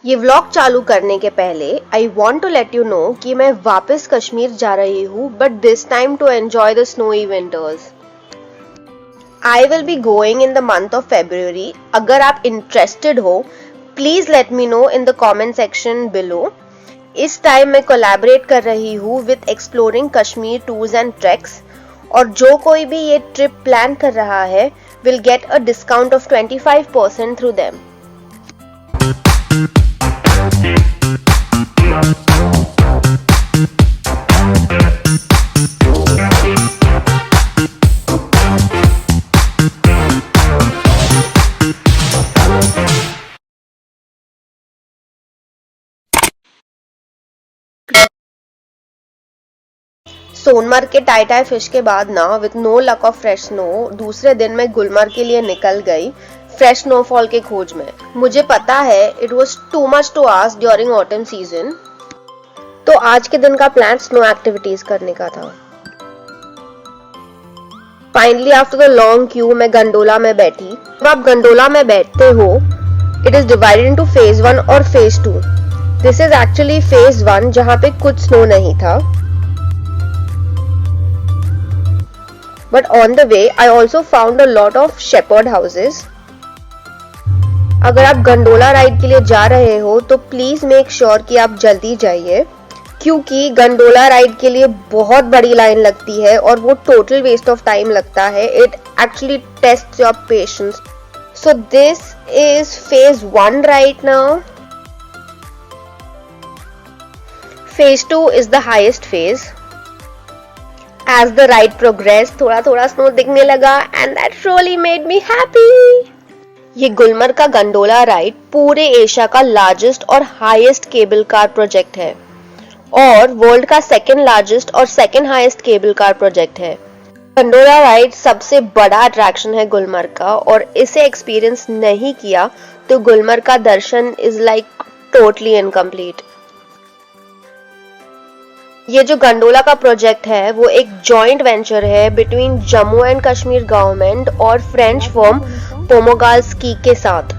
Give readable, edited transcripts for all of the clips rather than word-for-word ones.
ये व्लॉग चालू करने के पहले I want to let you know कि मैं वापस कश्मीर जा रही हूँ, but this time to enjoy the snowy winters. I will be going in the month of February. अगर आप इंटरेस्टेड हो please let me know in the comment section below. इस टाइम मैं कोलैबोरेट कर रही हूँ with exploring Kashmir tours and treks, और जो कोई भी ये ट्रिप प्लान कर रहा है will get a discount of 25% through them. Sonamarg के टाई टाई फिश के बाद ना with no luck of fresh snow दूसरे दिन मैं गुलमर्ग के लिए निकल गई फ्रेश स्नोफॉल के खोज में। मुझे पता है it was too much to ask during autumn season, तो आज के दिन का प्लान स्नो एक्टिविटीज करने का था। Finally after the long Q मैं गंडोला में बैठी। जब आप गंडोला में बैठते हो it is divided into phase 1 और phase 2। This is actually phase 1 जहाँ पे कुछ स्नो नहीं था। But on the way, I also found a lot of shepherd houses. अगर आप गंडोला राइड के लिए जा रहे हो तो प्लीज मेक श्योर कि आप जल्दी जाइए, क्योंकि गंडोला राइड के लिए बहुत बड़ी लाइन लगती है और वो टोटल वेस्ट ऑफ टाइम लगता है। It actually tests your patience. So this is phase 1 right now. Phase 2 is the highest phase. As the ride progressed, थोड़ा थोड़ा स्नो दिखने लगा and that really made me happy. ये गुलमर्ग का gondola ride पूरे Asia का लार्जेस्ट और highest cable car project है और वर्ल्ड का सेकंड लार्जेस्ट और second highest cable car project है। गंडोला राइड सबसे बड़ा अट्रैक्शन है गुलमर्ग का, और इसे एक्सपीरियंस नहीं किया तो गुलमर्ग का दर्शन इज लाइक टोटली इनकम्प्लीट। ये जो गंडोला का प्रोजेक्ट है वो एक जॉइंट वेंचर है between Jammu and Kashmir government और फ्रेंच फर्म पोमोगाल स्की के साथ।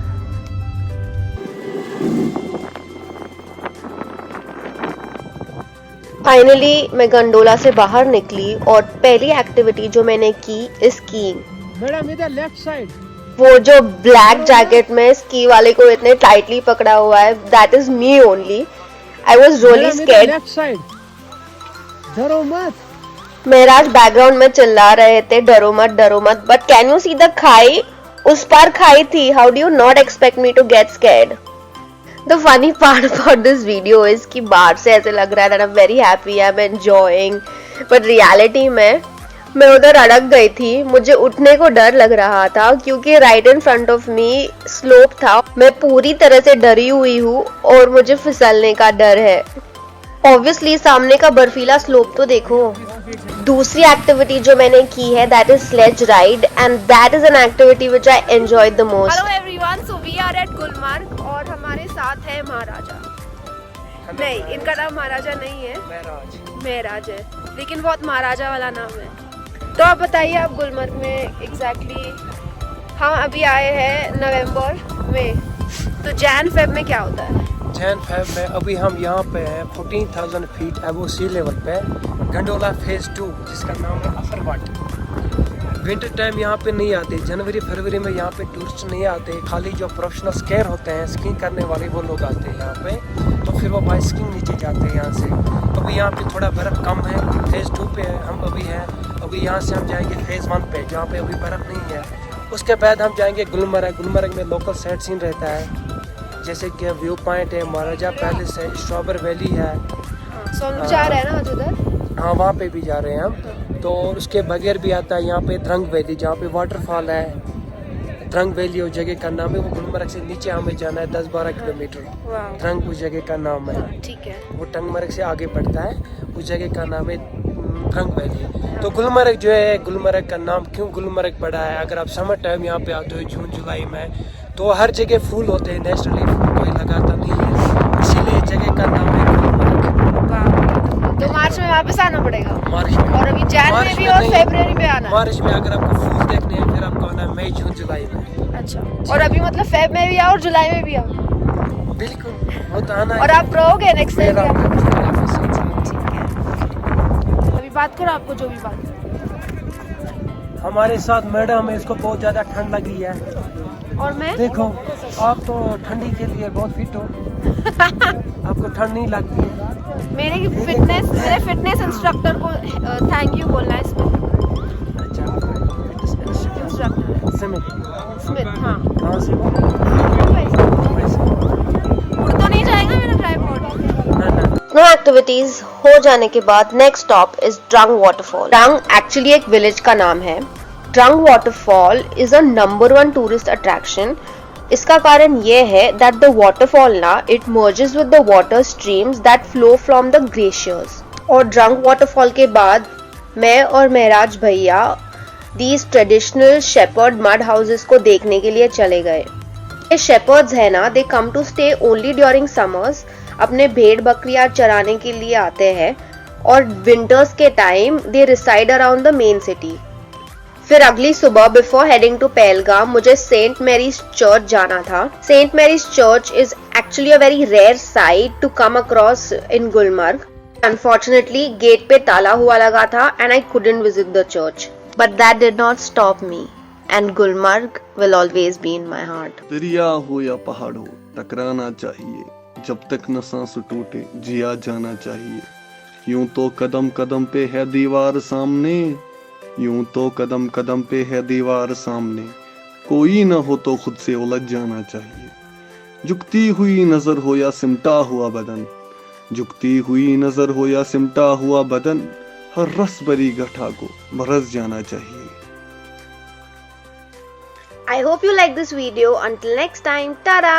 फाइनली मैं गंडोला से बाहर निकली और पहली एक्टिविटी जो मैंने की इज स्कीइंग। मैडम इधर लेफ्ट साइड वो जो ब्लैक जैकेट में स्की वाले को इतने टाइटली पकड़ा हुआ है, that is me only. I was really scared. Left side डरो मत। महराज बैकग्राउंड में चिल्ला रहे थे डरो मत, but can you see the खाई? उस पार खाई थी। How do you not expect me to get scared? The funny part about this video is कि बाहर से ऐसे लग रहा है that I am very happy, I am enjoying, but reality में मैं उधर अड़क गई थी। मुझे उठने को डर लग रहा था क्योंकि right in front of me slope था। मैं पूरी तरह से डरी हुई हूँ और मुझे फिसलने का डर है। ऑब्वियसली सामने का बर्फीला स्लोप तो देखो। दूसरी एक्टिविटी जो मैंने की है that is sledge ride and that is an activity which I enjoyed the most. Hello everyone, so we are at Gulmarg और हमारे साथ है महाराजा। नहीं, इनका नाम महाराजा नहीं है, महराज है, लेकिन बहुत महाराजा वाला नाम है। तो आप बताइए, आप गुलमर्ग में एग्जैक्टली हम अभी आए हैं नवंबर में, तो जैन फेब में क्या होता है? जैन फेब में अभी हम यहाँ पे हैं 14,000 फीट अबव सी लेवल पे, गंडोला फेज 2 जिसका नाम है अफर वाट। विंटर टाइम यहाँ पे नहीं आते, जनवरी फरवरी में यहाँ पे टूरिस्ट नहीं आते, खाली जो प्रोफेशनल स्कीयर होते हैं, स्कीइंग करने वाले वो लोग आते हैं यहाँ पे, तो फिर वो बाय स्कीइंग नीचे जाते हैं यहाँ से। अभी यहाँ पे थोड़ा बर्फ़ कम है, फेज़ 2 पे है हम अभी हैं। अभी यहाँ से हम जाएंगे फेज़ 1 पे जहाँ पे अभी बर्फ़ नहीं है। उसके बाद हम जाएंगे गुलमर्ग। गुलमर्ग में लोकल साइट सीन रहता है, जैसे कि व्यू पॉइंट है, महाराजा पैलेस है, स्ट्रॉबर वैली है। सो हम जा रहे हैं ना आज उधर? हाँ, वहाँ पे भी जा रहे हैं हम। तो उसके बगैर भी आता है यहाँ पे द्रंग वैली, जहाँ पे वाटरफॉल है। द्रंग वैली उस जगह का नाम है। वो गुलमर्ग से नीचे हमें जाना है 10-12 किलोमीटर। द्रंग उस जगह का नाम है, ठीक है। वो टंगमर्ग से आगे पड़ता है, उस जगह का नाम है द्रंग वैली। तो गुलमर्ग जो है, गुलमर्ग का नाम क्यों गुलमर्ग पड़ा है? अगर आप समर टाइम यहाँ पे आते हो जून जुलाई में, तो हर जगह फूल होते हैं, नेचुरली फूल कोई लगाता नहीं है, इसीलिए जगह का नाम है गुलमर्ग। तो मार्च में वापस आना पड़ेगा? मार्च में। और अभी जनवरी में भी और फरवरी में आना? मार्च में अगर आपको फूल देखने हैं फिर आपको आना है मई जून जुलाई में। अच्छा, और अभी मतलब फेब में भी आओ और जुलाई में भी आओ? बिल्कुल, वो तो आना और है। आप रहोगे नेक्स्ट टाइम? मेरा ठीक है, अभी बात करो, आपको जो भी बात है। हमारे साथ मैडम है, इसको बहुत ज्यादा ठंड लगी है। और मैं देखो, आप तो ठंडी के लिए बहुत फिट हो, आपको ठंड नहीं लगती है। मेरे फिटनेस इंस्ट्रक्टर को थैंक यू बोलना है इसमें। अच्छा, इंस्ट्रक्टर स्मिथ, हाँ। कहाँ से हो? उड़ तो नहीं जाएगा मेरा ट्राइपॉड? ना ना, स्नो एक्टिविटीज हो जाने के बाद next stop is Drung waterfall. Drung actually एक विलेज का नाम है। Drung waterfall is a number 1 tourist attraction. इसका कारण ये है दैट द वाटरफॉल ना it merges with the water streams that flow from the glaciers. और ड्रंग वाटरफॉल के बाद मैं और महराज भैया these traditional shepherd mud houses को देखने के लिए चले गए। ये शेपर्ड्स है ना, they come to stay only during summers. अपने भेड़ बकरियां चराने के लिए आते हैं और विंटर्स के time they reside around the main city. फिर अगली सुबह बिफोर हेडिंग टू पहलगाम मुझे सेंट मैरीज चर्च जाना था। Saint Mary's church is actually a very rare sight to come across in Gulmarg. Unfortunately gate पे ताला हुआ लगा था and I couldn't visit the church, but that did not stop me and Gulmarg will always be in my heart. दरिया हो या पहाड़ हो, टकराना चाहिए। जब तक न सांस टूटे जिया जाना चाहिए। यूं तो कदम कदम पे है दीवार सामने, यूं तो कदम कदम पे है दीवार सामने। कोई न हो तो खुद से उलझ जाना चाहिए। झुकती हुई नजर हो या सिमटा हुआ बदन, झुकती हुई नजर हो या सिमटा हुआ बदन, हर रस भरी गठा को बरस जाना चाहिए। I hope you like this video. Until next time, tada!